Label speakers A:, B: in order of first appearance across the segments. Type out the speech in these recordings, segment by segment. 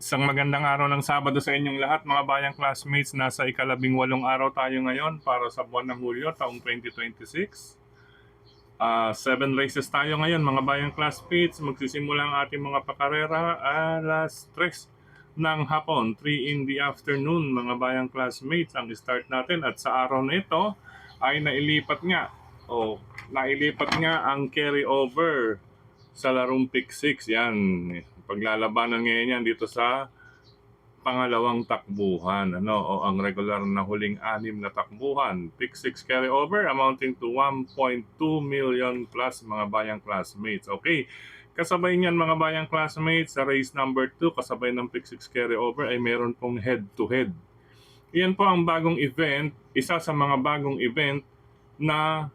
A: Isang magandang araw ng Sabado sa inyong lahat mga bayang classmates. Nasa ika-18 araw tayo ngayon para sa buwan ng Hulyo taong 2026. 7 races tayo ngayon mga bayang classmates. Magsisimula ang ating mga pakarera alas 3 ng hapon, 3 in the afternoon mga bayang classmates ang start natin. At sa araw na ito ay nailipat nga ang carry over sa larong pick 6. Yan, paglalabanan ngayon yan dito sa pangalawang takbuhan, o ang regular na huling 6 na takbuhan. Pick 6 carryover amounting to 1.2 million plus mga bayang classmates. Okay, kasabay niyan mga bayang classmates sa race number 2, kasabay ng pick 6 carryover ay meron pong head-to-head. Iyan po ang bagong event, isa sa mga bagong event na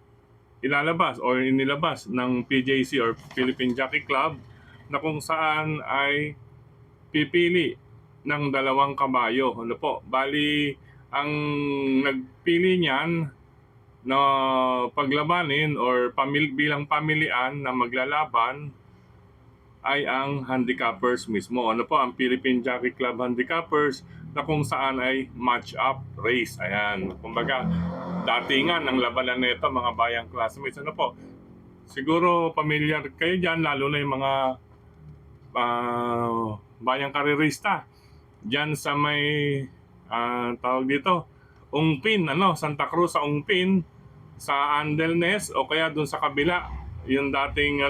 A: ilalabas o inilabas ng PJC or Philippine Jockey Club, na kung saan ay pipili ng dalawang kabayo. Ano po? Bali, ang nagpili niyan na paglabanin or bilang pamilian na maglalaban ay ang handicappers mismo. Ano po? Ang Philippine Jockey Club Handicappers, na kung saan ay match-up race. Ayan. Kumbaga, datingan ang labanan nito mga bayang classmates. Ano po? Siguro familiar kayo dyan, lalo na yung mga bayang karirista diyan sa may tawag dito, Ungpin, Santa Cruz sa Ungpin, sa Andelnes, o kaya dun sa kabila, yung dating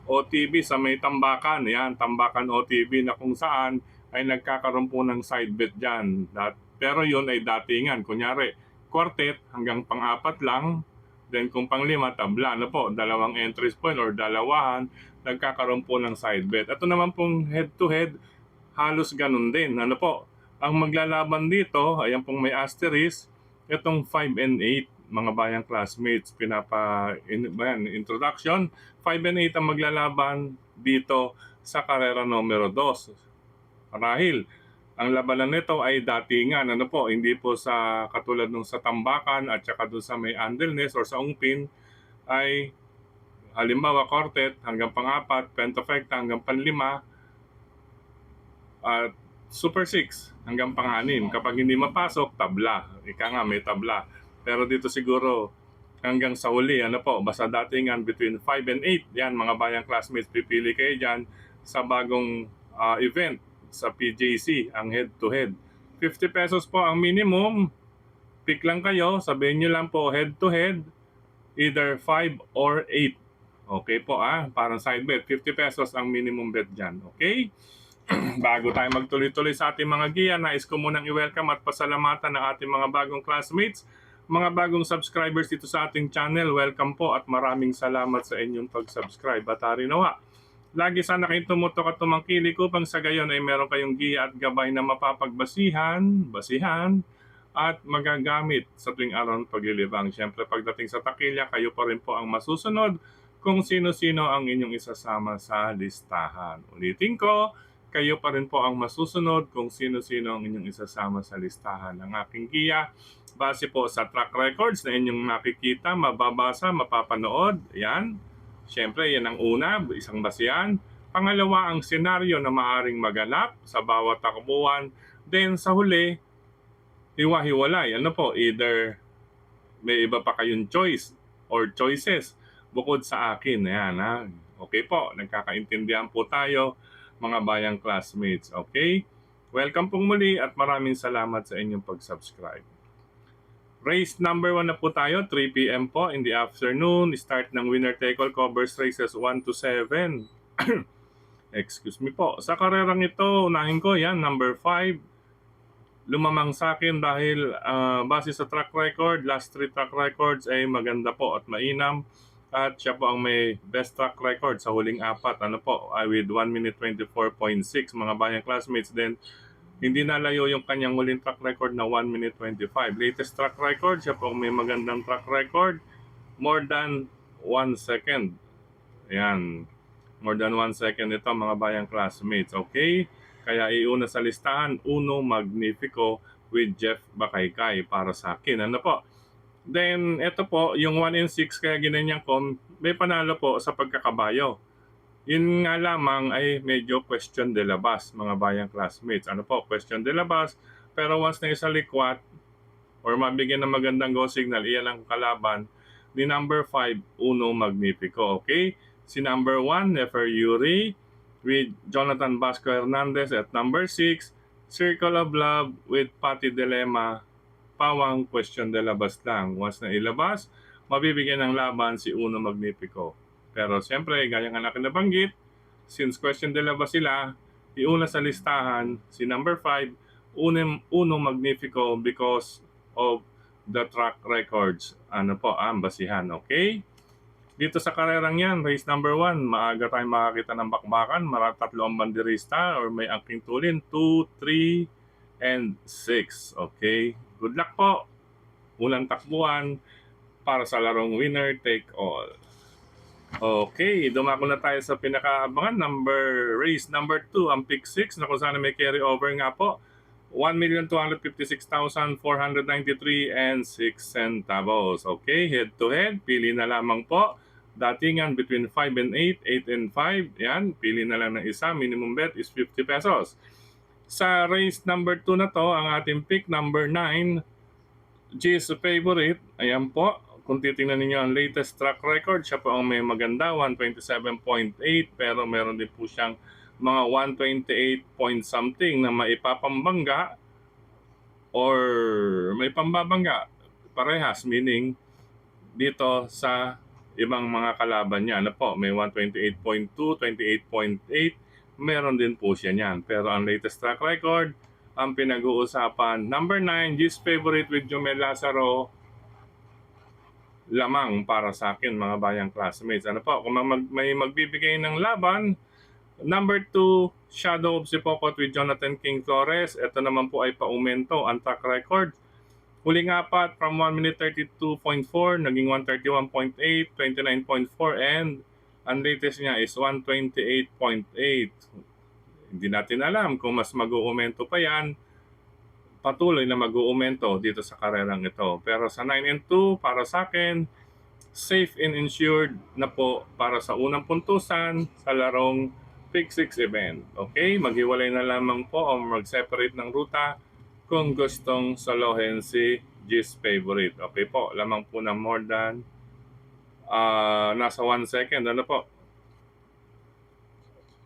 A: OTB sa may Tambakan. Yan, Tambakan OTB, na kung saan ay nagkakaroon po ng side bet diyan. Pero yun ay datingan, kunyari quartet hanggang pang-4 lang, then kung pang-5 tabla, dalawang entries point or dalawahan, nagkakaroon po ng side bet. Ito naman pong head to head, halos ganun din. Ang maglalaban dito, ayan pong may asterisk, itong 5 and 8 mga bayang classmates, introduction. 5 and 8 ang maglalaban dito sa karera numero 2. Marahil ang labanan nito ay datingan, hindi po sa katulad nung sa Tambakan at saka doon sa may Andelnes or sa Ungpin, ay halimbawa quartet hanggang pang-4, pentafecta hanggang pang-5, at Super 6 hanggang pang-6. Kapag hindi mapasok, tabla. Ika nga, may tabla. Pero dito siguro hanggang sa huli, basta datingan between 5 and 8. Yan, mga bayang classmates, pipili kayo dyan sa bagong event sa PJC, ang head-to-head. 50 pesos po ang minimum. Pick lang kayo, sabihin nyo lang po head-to-head, either 5 or 8. Okay po parang side bet. 50 pesos ang minimum bet dyan. Okay? Bago tayo magtuloy-tuloy sa ating mga giya, nais ko munang i-welcome at pasalamatan ng ating mga bagong classmates, mga bagong subscribers dito sa ating channel. Welcome po at maraming salamat sa inyong pag-subscribe. At nawa, lagi sana kayong tumutok at tumangkilik upang sa gayon ay meron kayong giya at gabay na mapapagbasihan, at magagamit sa tuwing araw ng paglilibang. Siyempre, pagdating sa takilya, kayo pa rin po ang masusunod kung sino-sino ang inyong isasama sa listahan. Ulitin ko, kayo pa rin po ang masusunod kung sino-sino ang inyong isasama sa listahan ng aking giya. Base po sa track records na inyong nakikita, mababasa, mapapanood. Yan. Siyempre, yan ang una, isang basihan. Pangalawa, ang senaryo na maaring maganap sa bawat takbuhan. Then sa huli, hiwa-hiwalay. Either may iba pa kayong choice or choices bukod sa akin. Ayan, Okay po, nagkakaintindihan po tayo mga bayang classmates. Okay? Welcome pong muli at maraming salamat sa inyong pag-subscribe. Race number 1 na po tayo, 3 p.m. po in the afternoon. Start ng winner take all, covers races 1 to 7. Excuse me po. Sa karerang ito, unahin ko yan, number 5. Lumamang sa akin dahil base sa track record, last 3 track records ay maganda po at mainam. At siya po ang may best track record sa huling 4. With 1 minute 24.6 mga bayang classmates. Then, hindi nalayo yung kanyang huling track record na 1 minute 25. Latest track record, siya po ang may magandang track record. More than 1 second. Ayan. More than 1 second ito mga bayang classmates. Okay? Kaya iuna sa listahan, Uno Magnifico with Jeff Bakaykay para sa akin. Then, ito po, yung 1 and 6, kaya ginanyan ko, may panalo po sa pagkakabayo. Yun nga lamang ay medyo question de labas, mga bayang classmates. Ano po, question de labas, pero once na isalikwat or mabigyan ng magandang go signal, iyan ang kalaban ni number 5, Uno Magnifico. Okay? Si number 1, Nefer Yuri with Jonathan Vasco Hernandez at number 6, Circle of Love with Pati Dilemma. Pawang question de labas lang. Once na ilabas, mabibigyan ng laban si Uno Magnifico. Pero siyempre, gaya nga natin nabanggit, since question de labas sila, iuna sa listahan si number 5, Uno Magnifico because of the track records. Ano po, ang basihan, okay? Dito sa karerang yan, race number 1, maaga tayong makakita ng bakbakan, tatlo ang banderista or may angking tulin, 2, 3, and 6. Okay? Good luck po! Unang takbuhan para sa larong winner take all. Okay, dumako na tayo sa pinakaabangan, race number 2, ang pick 6 na kung saan may carry over nga po. 1,256,493 and 6 centavos. Okay, head to head, pili na lamang po. Datingan between 5 and 8, 8 and 5. Yan, pili na lang ng isa. Minimum bet is 50 pesos. Sa race number 2 na to, ang ating pick number 9, G's favorite. Ayan po, kung titingnan ninyo ang latest track record, siya po ang may maganda, 127.8, pero meron din po siyang mga 128 point something na maipapambangga or may pambabangga parehas, meaning dito sa ibang mga kalaban niya. Ano po, may 128.2, 28.8, meron din po siya niyan. Pero ang latest track record, ang pinag-uusapan, number 9, G's favorite with Jomel Lazaro, lamang para sa akin, mga bayang classmates. Ano po, kung may magbibigay ng laban, number 2, Shadow of Sipokot with Jonathan King Flores. Ito naman po ay paumento ang track record. Huling apat from 1 minute 32.4, naging 131.8, 29.4, and ang latest niya is 128.8. Hindi natin alam kung mas mag-uumento pa yan. Patuloy na mag-uumento dito sa karerang ito. Pero sa 9 and 2, para sa akin, safe and insured na po para sa unang puntusan sa larong Pick 6 event. Okay, maghiwalay na lamang po o mag-separate ng ruta kung gustong solohin si G's favorite. Okay po, lamang po ng more than nasa 1 second. Ano po?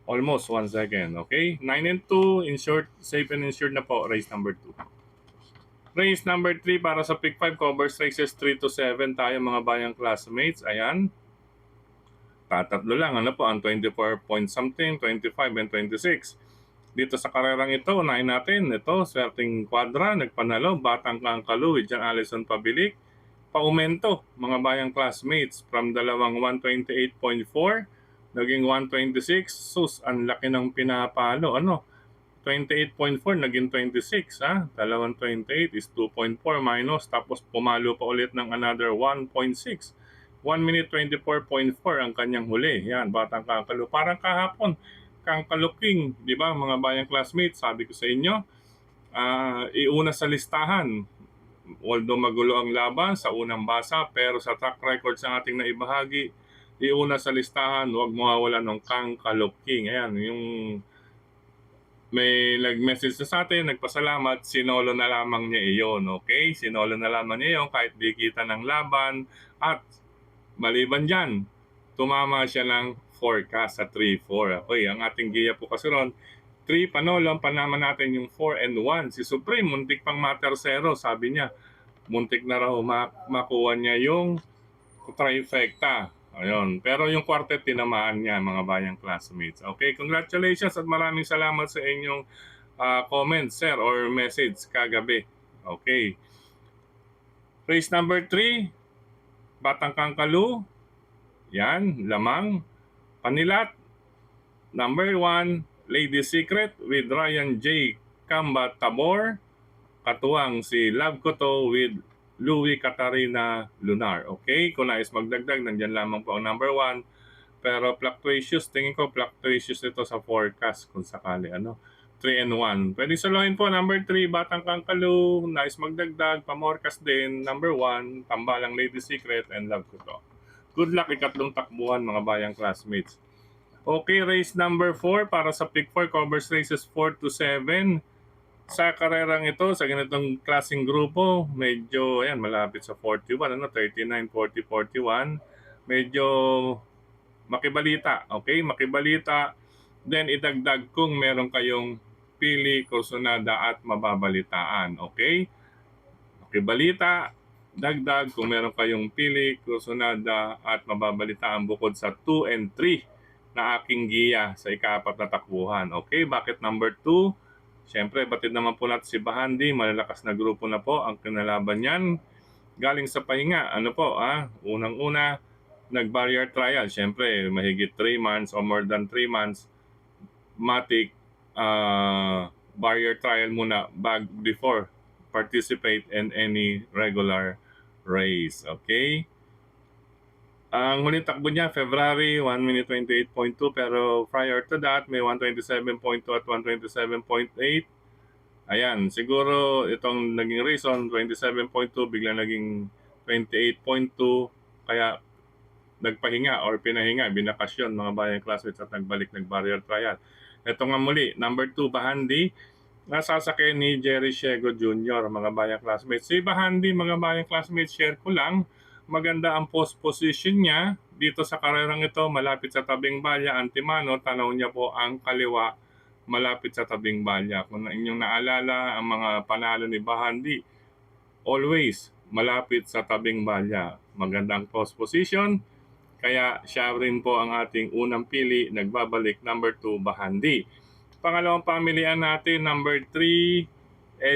A: Almost 1 second. Okay, 9 and 2, insured, safe and insured na po, race number 2. Race number 3 para sa Pick 5 covers races 3 to 7 tayo mga bayang classmates. Ayan. Tatatlo lang. Ano po ang 24 point something, 25 and 26. Dito sa karerang ito, unahin natin. Ito, swerteng quadra, nagpanalo, Batang Kangkalu with Jan Allison Pabilik. Paumento, mga bayang classmates, from dalawang 128.4, naging 126. Sus, ang laki ng pinapalo. Ano? 28.4 naging 26, ha? Dalawang 28 is 2.4 minus, tapos pumalo pa ulit ng another 1.6. 1 minute 24.4 ang kanyang huli. Yan, Batang Kangkalu. Parang kahapon, Kangkalu King, di ba mga bayang classmates, sabi ko sa inyo, iuna sa listahan. Although magulo ang laban sa unang basa, pero sa track records ng ating naibahagi, iuna sa listahan, huwag mawawala ng Kangkalu King. Ayan, yung may nag-message na sa atin, nagpasalamat, sinolo na lamang niya iyon, okay? Sinolo na lamang niya iyon kahit di kita ng laban at maliban dyan, tumama siya ng forecast sa 3-4. Okay, ang ating giya po kasi ron, 3 panolo, panaman natin yung 4 and 1. Si Supreme, muntik pang ma-tercero, sabi niya. Muntik na raw makuha niya yung trifecta. Ayun. Pero yung quartet, tinamaan niya, mga bayang classmates. Okay, congratulations at maraming salamat sa inyong comment, sir, or message kagabi. Okay. Race number 3, Batang Kangkalu. Yan, lamang. Panilat. Number 1, Lady Secret with Ryan J. Kamba Tabor. Katuwang si Love Ko To with Louie Katarina Lunar. Okay, kung nais magdagdag, nandyan lamang po ang number 1. Pero fluctuations, tingin ko fluctuations ito sa forecast kung sakali. 3 and 1. Pwede salohin po number 3, Batang Kangkalu. Nais magdagdag, pamorkas din. Number 1, Tambalang Lady Secret and Love Ko To. Good luck ikatlong takbuhan mga bayang classmates. Okay, race number 4 para sa Pick 4 covers races 4 to 7. Sa karerang ito, sa ganitong klaseng grupo, medyo ayan, malapit sa 41, 39, 40, 41. Medyo makibalita, okay? Makibalita. Then idagdag kung meron kayong pili, kursunada at mababalitaan, okay? Makibalita, dagdag kung meron kayong pili, kursunada at mababalitaan bukod sa 2 and 3 na aking giya sa ika-4 na takbuhan. Okay, bakit number 2? Siyempre, batid naman po natin si Bahandi. Malalakas na grupo na po ang kinalaban niyan. Galing sa pahinga, ano po, unang-una, nag-barrier trial. Siyempre, mahigit 3 months or more than 3 months, matic barrier trial muna before participate in any regular race. Okay? Ang huling takbo niya, February, 1 minute 28.2. Pero prior to that, may 127.2 at 127.8. Ayan, siguro itong naging reason, 27.2, bigla naging 28.2. Kaya nagpahinga or pinahinga, binakasyon mga bayan classmates at nag-barrier trial. Ito nga muli, number 2, Bahandi. Nasasakyan ni Jerry Shego Jr., mga bayan classmates. Si Bahandi, mga bayan classmates, share ko lang. Maganda ang post position niya dito sa karerang ito, malapit sa tabing balya, antimano, tanaw niya po ang kaliwa, malapit sa tabing balya. Kung inyong naalala, ang mga panalo ni Bahandi, always malapit sa tabing balya. Magandang post position, kaya siya rin po ang ating unang pili, nagbabalik number 2, Bahandi. Pangalawang pamilihan natin, number 3,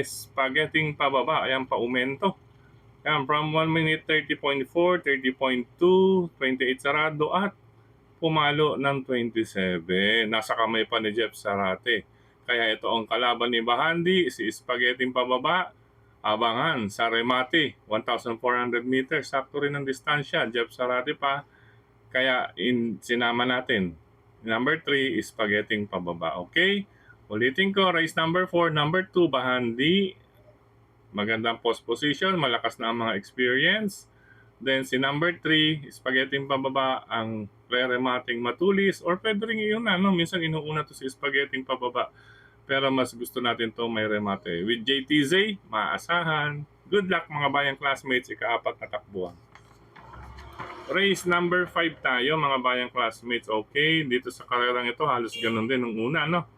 A: Spaghetting pababa. Ayan, paumento. Ayan, from 1 minute 30.4, 30.2, 28 sarado at pumalo ng 27. Nasa kamay pa ni Jeff Sarate. Kaya ito ang kalaban ni Bahandi, si Spaghetting pababa. Abangan sa remate, 1,400 meters. Sakto rin ang distansya. Jeff Sarate pa. Kaya sinama natin. Number 3 is Spaghetting pababa. Okay? Ulitin ko, race number 4, number 2, Bahandi. Magandang post position, malakas na ang mga experience. Then si number 3, Spaghetting pababa, ang re-remating matulis. Or pwede rin yun na, no? Minsan inuuna to si Spaghetting pababa. Pero mas gusto natin to may remate. With JTZ, maasahan. Good luck mga bayang classmates, ika-4 na takbuhan. Race number 5 tayo mga bayang classmates. Okay, dito sa karerang ito halos ganun din nung una, no?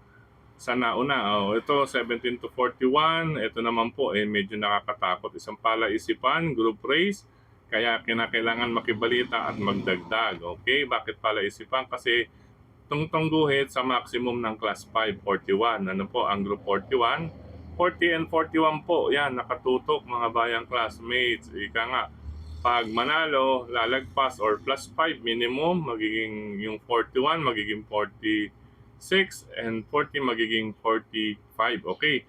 A: Sa nauna, ito 17 to 41. Ito naman po medyo nakakatakot. Isang palaisipan, group race. Kaya kinakailangan makibalita at magdagdag. Okay, bakit palaisipan? Kasi tungtong guhit sa maximum ng class 5, 41. Ano po ang group 41? 40 and 41 po. Yan, nakatutok mga bayang classmates. Ika nga, pag manalo, lalagpas or plus 5 minimum, magiging yung 41, magiging 46, and 40 magiging 45. Okay.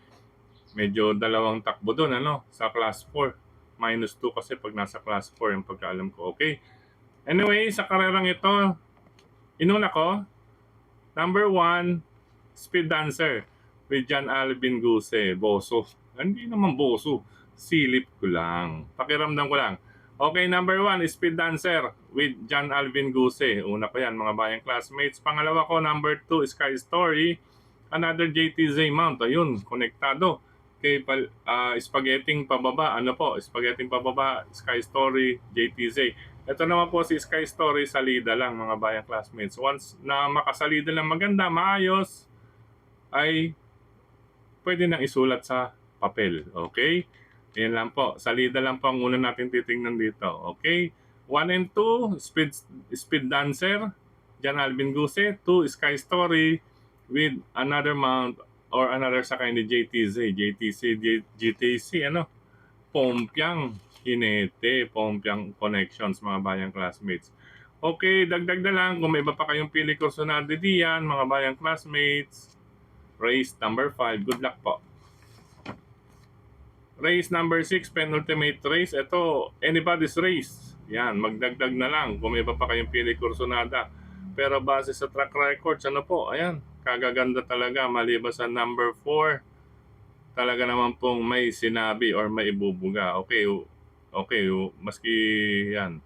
A: Medyo dalawang takbo doon, ano, sa class 4. Minus 2 kasi pag nasa class 4 yung pagkaalam ko. Okay. Anyway, sa karerang ito, inuna ko, number 1, Speed Dancer with John Alvin Guse. Boso. Hindi naman boso. Silip ko lang. Pakiramdam ko lang. Okay, number 1, Speed Dancer with John Alvin Guse. Una ko yan, mga bayang classmates. Pangalawa ko, number 2, Sky Story. Another JTZ Mount. Ayun, konektado. Kay Spaghetting pababa. Ano po? Spaghetting pababa, Sky Story, JTZ. Ito naman po si Sky Story, salida lang mga bayang classmates. Once na makasalida lang maganda, maayos, ay pwede nang isulat sa papel. Okay? Yan lang po. Salida lang po ang una natin titingnan dito. Okay? 1 and 2, Speed Dancer, John Alvin Guse. 2, Sky Story with another mount or another sakay ni GTC, ano? Pompiang Hinete, Pompiang Connections, mga bayang classmates. Okay, dagdag na lang kung may iba pa kayong pili kursunado diyan, mga bayang classmates. Race number 5, good luck po. Race number 6, penultimate race. Ito, anybody's race. Yan, magdagdag na lang kung may iba pa kayong pili kursunada. Pero base sa track records, ano po, ayan, kagaganda talaga maliban sa number 4. Talaga naman pong may sinabi or may ibubuga. Okay, maski yan.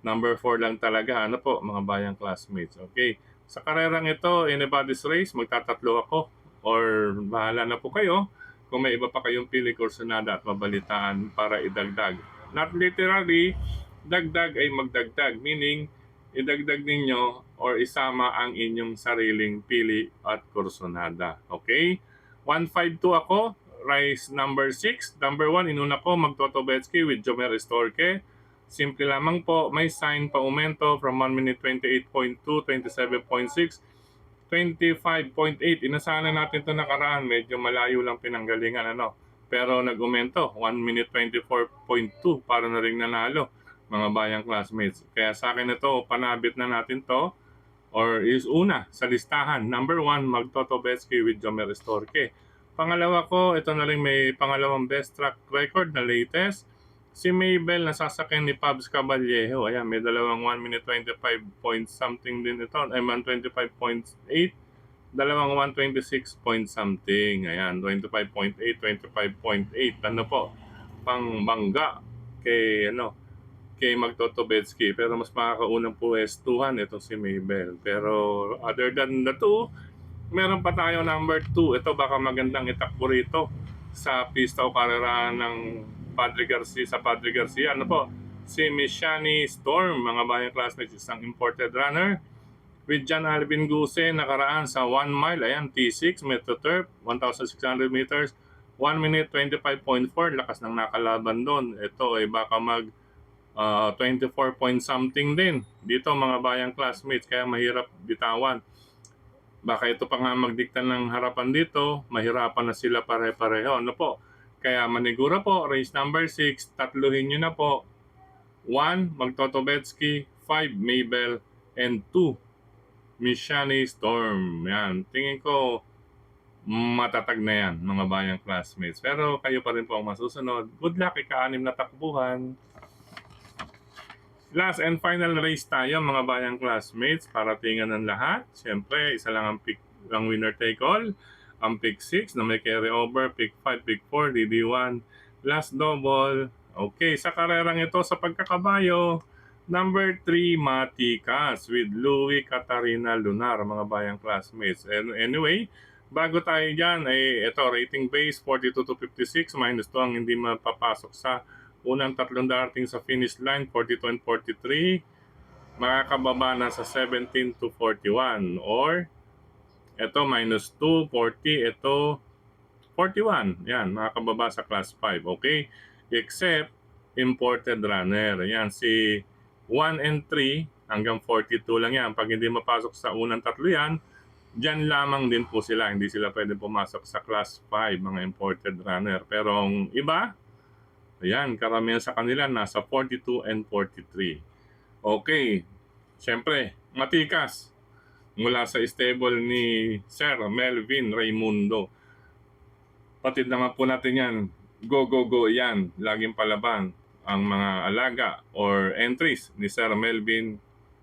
A: Number 4 lang talaga, ano po, mga bayang classmates. Okay, Sa karerang ito, anybody's race, magtatatlo ako. Or bahala na po kayo kung may iba pa kayong pili kursunada at mabalitaan para idagdag. Not literally, dagdag ay magdagdag. Meaning, idagdag ninyo or isama ang inyong sariling pili at kursunada. Okay? 152 ako. Rice number 6. Number 1, inuna ko Magtotobetsky with Jomer Estorque. Simple lamang po, may sign pa aumento from 1 minute 28.2, 27.6, 25.8. Inasahan na natin ito nakaraan. Medyo malayo lang pinanggalingan. Pero nag-aumento. 1 minute 24.2 para na rin nanalo mga bayang classmates. Kaya sa akin ito, panabit na natin to or is una sa listahan. Number 1, Magtotobetsky with Jomer Estorque. Pangalawa ko, ito na rin may pangalawang best track record na latest. Si Mabel nasasakyan ni Pabs Caballejo. Ayan, may dalawang 1 minute 25 point something din ito. Ay, 125.8. Dalawang 126 point something. Ayan, 25.8, 25.8. Ano po? Pangbangga kay Magtotobetsky. Pero mas makakaunang puwestuhan itong si Mabel. Pero other than the two, meron pa tayo number 2. Ito baka magandang itakbo rito sa pista o karera ng Padre Garcia sa Padre Garcia. Ano po? Si Mishani Storm, mga bayang classmates, isang imported runner. With John Alvin Guse, nakaraan sa 1 mile. Ayan, T6, Metro Turf, 1,600 meters. 1 minute 25.4, lakas ng nakalaban doon. Ito ay baka mag 24 point something din. Dito mga bayang classmates, kaya mahirap bitawan. Baka ito pa nga magdikta ng harapan dito, mahirapan na sila pare-pareho. Ano po? Kaya manigura po, race number 6, tatluhin nyo na po. 1, Magtotobetsky, 5, Mabel, and 2, Mishani Storm. Yan, tingin ko matatag na yan, mga bayang classmates. Pero kayo pa rin po ang masusunod. Good luck, ika-6 na takbuhan. Last and final race tayo, mga bayang classmates, para tingnan ng lahat. Siyempre, isa lang ang pick, ang winner take all. Ang pick 6 na may carry over, pick 5, pick 4, DD1, last double. Okay, sa karerang ito sa pagkakabayo, number 3, Matikas with Louie Catarina Lunar, mga bayang classmates. And anyway, bago tayo dyan, ito, rating base 42 to 56, minus 2 ang hindi mapapasok sa unang tatlong darating sa finish line, 42 and 43. Makakababa na sa 17 to 41 or ito minus 2, 40, ito 41. Yan, makakababa sa class 5. Okay? Except imported runner. Yan, si 1 and 3 hanggang 42 lang yan. Pag hindi mapasok sa unang tatlo yan, dyan lamang din po sila. Hindi sila pwede pumasok sa class 5, mga imported runner. Pero ang iba, ayan, karamihan sa kanila nasa 42 and 43. Okay, siyempre, Matikas mula sa stable ni Sir Melvin Raimundo. Patid naman po natin yan. Go, go, go yan. Laging palaban ang mga alaga or entries ni Sir Melvin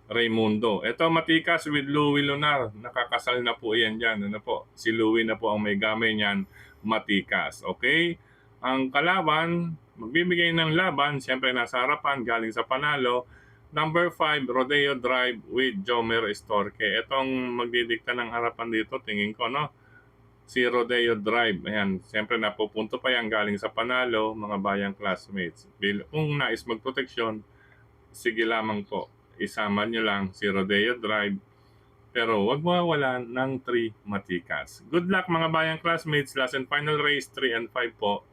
A: Raimundo. Ito, Matikas with Louie Lunar. Nakakasal na po yan dyan. Ano po? Si Louie na po ang may gamay niyan, Matikas. Okay? Ang kalaban, magbibigay ng laban, siyempre nasa harapan, galing sa panalo. Number 5, Rodeo Drive with Jomer Estorque. Itong magdidikta ng harapan dito, tingin ko, no? Si Rodeo Drive. Ayan, siyempre napupunto pa yan galing sa panalo, mga bayang classmates. Kung nais magproteksyon, sige lamang po. Isama nyo lang si Rodeo Drive. Pero wag mawawalan ng 3 Matikas. Good luck mga bayang classmates. Last and final race, 3 and 5 po.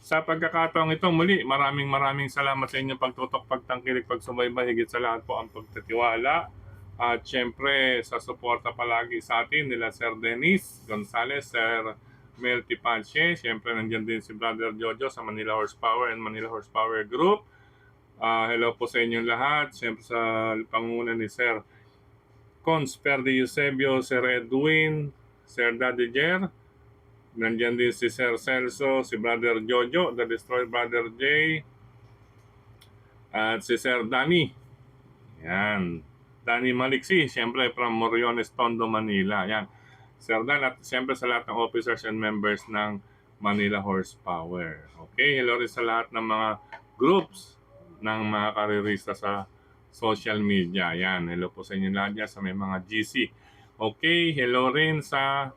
A: Sa pagkakataong ito, muli, maraming salamat sa inyong pagtutok, pagtangkilik, pagsubaybay, higit sa lahat po ang pagtitiwala. At syempre, sa suporta palagi sa atin nila Sir Dennis Gonzales, Sir Mel Tipanche. Syempre, nandiyan din si Brother Jojo sa Manila Horsepower and Manila Horsepower Group. Hello po sa inyong lahat. Syempre sa pangunguna ni Sir Cons Perdi Eusebio, Sir Edwin, Sir Daddy Jer. Nandiyan din si Sir Celso, si Brother Jojo, The Destroy Brother J, at si Sir Danny. Yan. Danny Maliksi, siyempre from Moriones, Tondo, Manila. Yan. Sir Dan, at siyempre sa lahat ng officers and members ng Manila Horsepower. Okay, hello rin sa lahat ng mga groups ng mga karirista sa social media. Yan, hello po sa inyo lahat dyan sa may mga GC. Okay, hello rin sa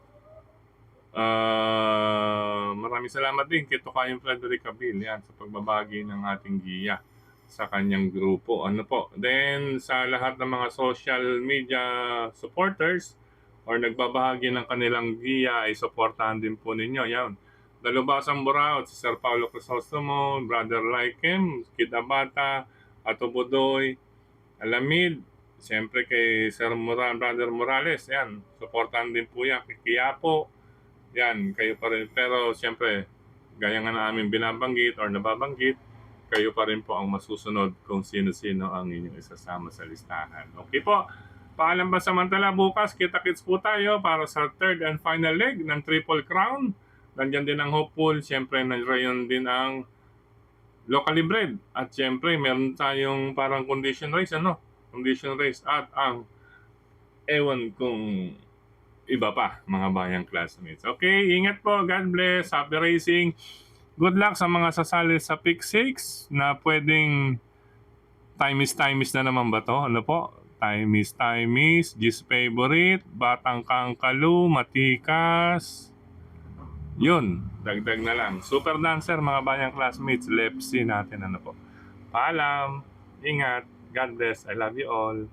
A: maraming salamat din kay Tokayong Frederick Cabil yan sa pagbabagi ng ating giya sa kanyang grupo. Ano po? Then sa lahat ng mga social media supporters or nagbabahagi ng kanilang giya ay supportahan din po ninyo. Yan. Dalubasang Buraot, si Sir Paulo Crisostomo, Brother Laikem, Kid Abata, Ato Budoy, Alamid, siyempre kay Brother Morales, yan. Supportahan din po yan. Kay Quiapo, yan, kayo pa rin. Pero siyempre, gaya nga namin binabanggit or nababanggit, kayo pa rin po ang masusunod kung sino-sino ang inyong isasama sa listahan. Okay po, paalam ba samantala bukas, kita-kits po tayo para sa third and final leg ng Triple Crown. Nandiyan din ang hopeful, siyempre nandiyan din ang locally bred. At siyempre, meron tayong parang condition race, ano? Condition race at ang ewan kung iba pa, mga bayang classmates. Okay, ingat po. God bless. Happy racing. Good luck sa mga sasali sa Pick 6 na pwedeng time is na naman ba to? Ano po? Time is, G's favorite, Batang Kangkalu, Matikas. Yun, dagdag na lang. Super Dancer, mga bayang classmates, Lepsi natin. Ano po? Paalam. Ingat. God bless. I love you all.